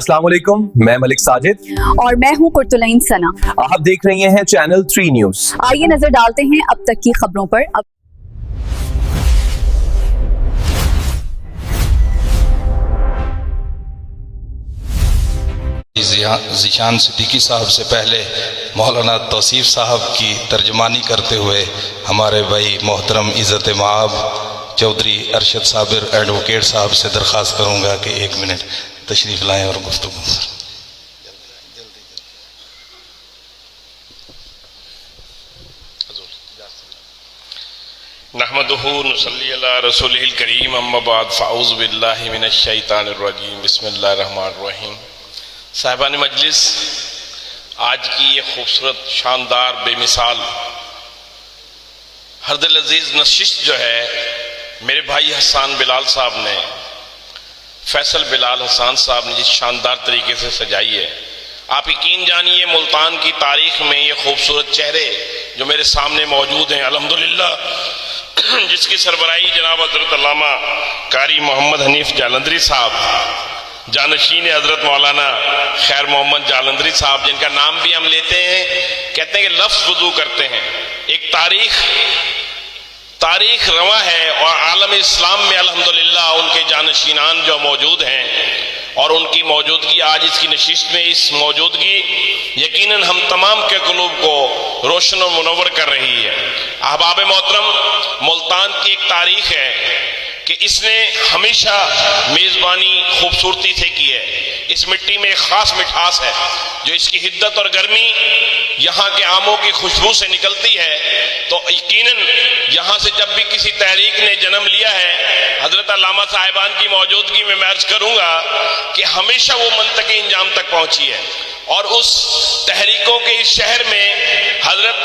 अस्सलाम वालेकुम, मैं मलिक साजिद और मैं हूं कुर्तुलैन सना। आप देख रही हैं चैनल 3 न्यूज। आइए नजर डालते हैं अब तक की खबरों पर। ज़ीशान सिद्दीकी साहब से पहले मौलाना तौसीफ साहब की तर्जमानी करते हुए हमारे भाई मोहतरम इज़्ज़त माब चौधरी अरशद साबिर एडवोकेट साहब से दरख्वास्त करूँगा कि 1 मिनट तशरीफ़ लाएँ और गुफ्तगू। नहमदुहु नुसल्ली अला रसूलिल करीम अम्मा बाद फ़ाऊज़ु बिल्लाहि मिनश शैतानिर रजीम बिस्मिल्लाहिर रहमानिर रहीम। साहिबान मजलिस, आज की ये खूबसूरत शानदार बेमिसाल हरदिल अजीज़ नशिस्त जो है मेरे भाई हसन बिलाल साहब ने, फैसल बिलाल हसन साहब ने जिस शानदार तरीके से सजाई है, आप यकीन जानिए मुल्तान की तारीख में ये खूबसूरत चेहरे जो मेरे सामने मौजूद हैं अल्हम्दुलिल्लाह, जिसकी सरबराही जनाब हज़रत अल्लामा कारी मोहम्मद हनीफ जालंधरी साहब, जानशीन हज़रत मौलाना खैर मोहम्मद जालंधरी साहब, जिनका नाम भी हम लेते हैं, कहते हैं कि लफ्ज़ वुज़ू करते हैं। एक तारीख रवा है और आलम इस्लाम में अल्हम्दुलिल्लाह उनके जानशीनान जो मौजूद हैं और उनकी मौजूदगी आज इसकी नशिस्त में, इस मौजूदगी यकीनन हम तमाम के क़ुलूब को रोशन और मुनव्वर कर रही है। अहबाब मोहतरम, मुल्तान की एक तारीख है कि इसने हमेशा मेज़बानी खूबसूरती से की है। इस मिट्टी में एक ख़ास मिठास है जो इसकी हिद्दत और गर्मी यहाँ के आमों की खुशबू से निकलती है। तो यकीनन यहाँ से जब भी किसी तहरीक ने जन्म लिया है, हज़रत अल्लामा साहिबान की मौजूदगी में मैं अर्ज़ करूँगा कि हमेशा वो मंतक़े इंजाम तक पहुँची है। और उस तहरीकों के इस शहर में हज़रत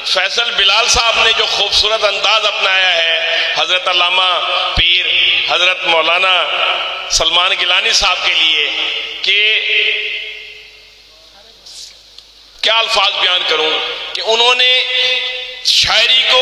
फैसल बिलाल साहब ने जो खूबसूरत अंदाज़ अपनाया है, हज़रत अल्लामा पीर हज़रत मौलाना सलमान गिलानी साहब के लिए, कि क्या अल्फाज बयान करूं कि उन्होंने शायरी को,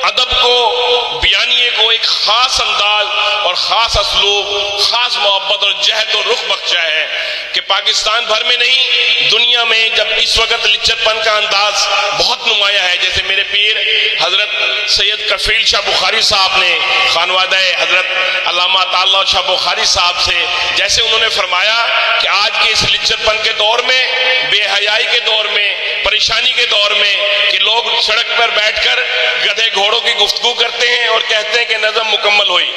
अदब को, बयानिए को एक ख़ास अंदाज और ख़ास असलूब, ख़ास मोहब्बत और जहद और रुख बख्शा है कि पाकिस्तान भर में नहीं, दुनिया में जब इस वक्त लिच्चतपन का अंदाज बहुत नुमाया है, जैसे मेरे पीर हज़रत सैयद कफील शाह बुखारी साहब ने खानवादा हज़रत अल्लामा ताल्ला शाह बुखारी साहब से जैसे उन्होंने फरमाया कि आज के इस लिच्चतपन के दौर में, बेहयाई के दौर में, परेशानी के दौर में, कि लोग सड़क पर बैठकर गधे घोड़ों की गुफ्तगू करते हैं और कहते हैं कि नज़म मुकम्मल हुई,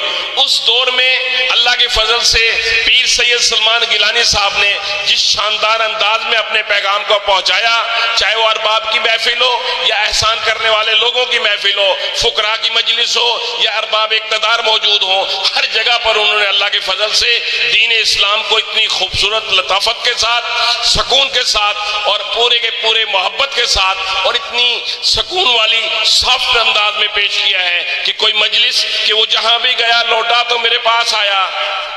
उस दौर में अल्लाह के फजल से पीर सैयद सलमान गिलानी साहब ने जिस शानदार अंदाज में अपने पैगाम को पहुंचाया, चाहे वो अरबाब की महफिल हो या एहसान करने वाले लोगों की महफिल हो, फुकरा की मजलिस हो या अरबाब इक़्तिदार मौजूद हो, हर जगह पर उन्होंने अल्लाह के फजल से दीन इस्लाम को इतनी खूबसूरत लताफत के साथ, सकून के साथ और पूरे के पूरे मोहब्बत के साथ और इतनी सकून वाली सॉफ्ट अंदाज में पेश किया है कि कोई मजलिस, कि वो जहां भी गया लौटा तो मेरे पास आया,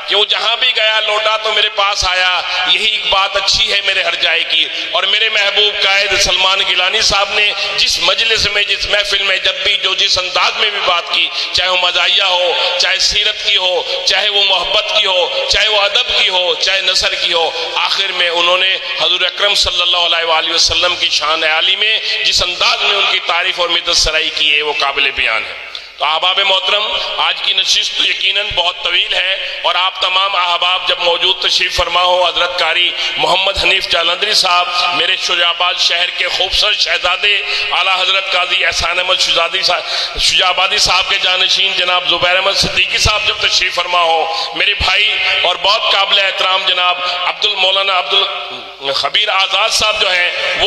कि वो जहां भी गया लौटा तो मेरे पास आया, यही एक बात अच्छी है मेरे हर जाए की। और मेरे महबूब कायद सलमान गिलानी साहब ने जिस मजलिस में, जिस महफिल में जब भी जो जिस अंदाज में भी बात की, चाहे वो मज़ाहिया हो, चाहे सीरत की हो, चाहे वो मोहब्बत की हो, चाहे वो अदब की हो, चाहे नसर की हो, आखिर में उन्होंने हज़ूर अकरम सल्लल्लाहु अलैहि वसल्लम की शान आली में जिस अंदाज में उनकी तारीफ और मिदत सराई की है, वो काबिल बयान है। तो अहबाब मोहतरम, आज की नशिस्त तो यकीनन बहुत तवील है और आप तमाम अहबाब जब मौजूद तशरीफ़ फरमा हो, हज़रत कारी मोहम्मद हनीफ जालंधरी साहब, मेरे शुजाबाद शहर के खूबसूरत शहजादे आला हज़रत काजी एहसान अहमद शुजाबादी साहब के जानशीन जनाब ज़ुबैर अहमद सिद्दीकी साहब जब तशरीफ़ फरमा हो, मेरे भाई और बहुत काबिल एहतराम जनाब मौलाना अब्दुल खबीर आज़ाद साहब जो हैं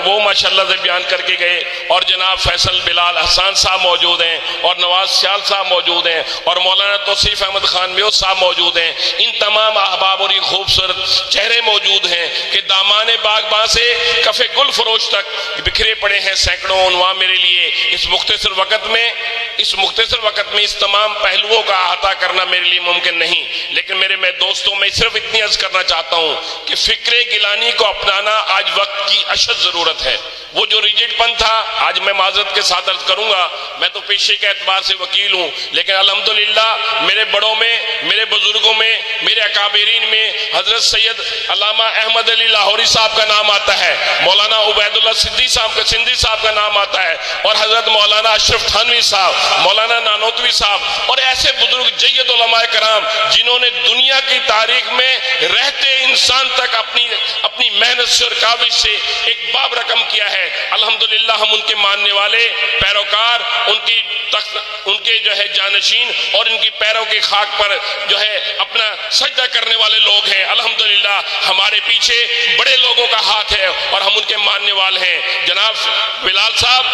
वो माशाअल्लाह से बयान करके गए, और जनाब फैसल बिलाल हसन साहब मौजूद हैं और नवाज श्याल साहब मौजूद हैं और मौलाना तौसीफ अहमद खान मेयोज साहब मौजूद हैं। इन तमाम अहबाब और खूबसूरत चेहरे मौजूद हैं कि दामाने बागबां से कफ़े गुल फरोश तक बिखरे पड़े हैं सैकड़ों उन्वान मेरे लिए। इस मुख्तसर वक़्त में इस तमाम पहलुओं का अहाता करना मेरे लिए मुमकिन नहीं, लेकिन मैं दोस्तों में सिर्फ इतनी अर्ज करना चाहता हूँ कि फ़िक्र गिलानी को अपनाना आज वक्त की अशद ज़रूरत है। वो जो रिजिडपन था, आज मैं माजरत के साथ अर्ज करूंगा, मैं तो पेशे के एतबार से वकील हूँ, लेकिन अल्हम्दुलिल्लाह मेरे बड़ों में, मेरे बुजुर्गों में, मेरे अकाबरीन में हजरत सैयद अल्लामा अहमद अली लाहौरी साहब का नाम आता है, मौलाना उबैदुल्लाह सिंधी साहब का नाम आता है, और हजरत मौलाना अशरफ थानवी साहब, मौलाना नानोतवी साहब, और ऐसे बुजुर्ग जय्यद उलमाए कराम जिन्होंने दुनिया की तारीख में रहते इंसान तक अपनी मेहनत से और काविश से एक बाब रकम किया है। अल्हम्दुलिल्लाह हम उनके मानने वाले, पैरोकार, उनके जो है जानशीन और इनकी पैरों की खाक पर जो है अपना सजदा करने वाले लोग हैं। अल्हम्दुलिल्लाह हमारे पीछे बड़े लोगों का हाथ है और हम उनके मानने वाले हैं। जनाब बिलाल साहब,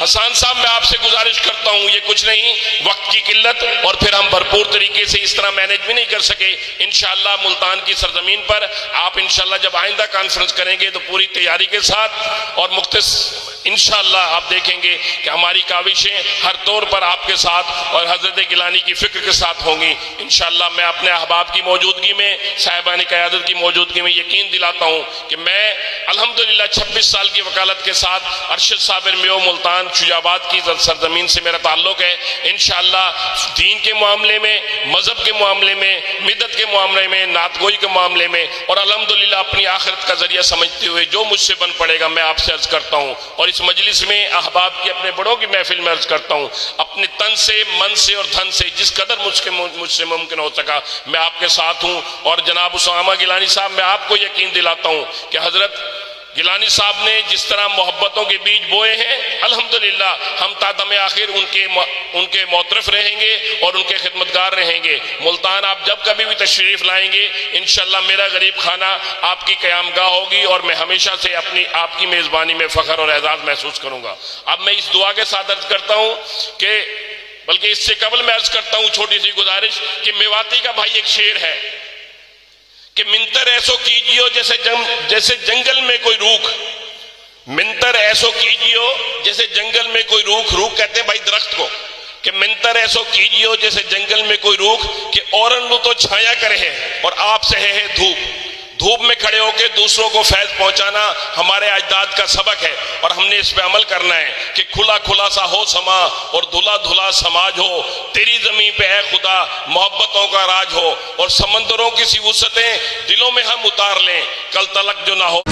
हसन साहब, मैं आपसे गुजारिश करता हूँ, ये कुछ नहीं, वक्त की किल्लत और फिर हम भरपूर तरीके से इस तरह मैनेज भी नहीं कर सके। इंशाअल्लाह मुल्तान की सरजमीन पर आप इंशाअल्लाह जब आइंदा कॉन्फ्रेंस करेंगे तो पूरी तैयारी के साथ और इंशाअल्लाह आप देखेंगे कि हमारी काविशें हर तौर पर आपके साथ और हजरत गिलानी की फिक्र के साथ होंगी। इंशाअल्लाह मैं अपने अहबाब की मौजूदगी में, साहिबान क़यादत की मौजूदगी में यकीन दिलाता हूँ कि मैं अल्हम्दुलिल्लाह 26 साल की वकालत के साथ अरशद साबिर मेयो मुल्तान शुजाबाद की सरजमीन से मेरा ताल्लुक़ है। इंशाअल्लाह दीन के मामले में, मजहब के मामले में, मिदत के मामले में, नातगोई के मामले में, और अल्हम्दुलिल्लाह अपनी आखिरत का जरिया समझते हुए जो मुझसे बन पड़ेगा मैं आपसे अर्ज करता हूँ। और इस मजलिस में अहबाब की, अपने बड़ों की महफिल में अर्ज करता हूँ, अपने तन से, मन से और धन से जिस कदर मुझसे मुमकिन हो सका मैं आपके साथ हूँ। और जनाब उसामा गिलानी साहब, मैं आपको यकीन दिलाता हूँ कि हजरत गिलानी साहब ने जिस तरह मोहब्बतों के बीज बोए हैं, अल्हम्दुलिल्लाह हम तादम आखिर उनके मोतरफ रहेंगे और उनके खिदमतगार रहेंगे। मुल्तान आप जब कभी भी तशरीफ लाएंगे इंशाअल्लाह मेरा गरीब खाना आपकी क़यामगाह होगी और मैं हमेशा से आपकी मेज़बानी में फ़ख्र और एजाज़ महसूस करूँगा। अब मैं इस दुआ के साथ अर्ज करता हूँ कि, बल्कि इससे कबल मैं अर्ज करता हूँ छोटी सी गुजारिश कि मेवाती का भाई एक शेर है कि मिंतर ऐसो कीजियो जैसे जंगल में कोई रूख, मिंतर ऐसो कीजियो जैसे जंगल में कोई रूख, रूख कहते हैं भाई दरख्त को, कि मिंतर ऐसो कीजियो जैसे जंगल में कोई रूख, कि औरन तो छाया करे है और आप सहे है धूप, धूप में खड़े होकर दूसरों को फैज़ पहुंचाना हमारे अजदाद का सबक है और हमने इस पे अमल करना है कि खुला खुला सा हो समा और धुला धुला समाज हो, तेरी ज़मीन पे है खुदा मोहब्बतों का राज हो, और समंदरों की सी वुसअतें दिलों में हम उतार लें, कल तलक जो ना हो।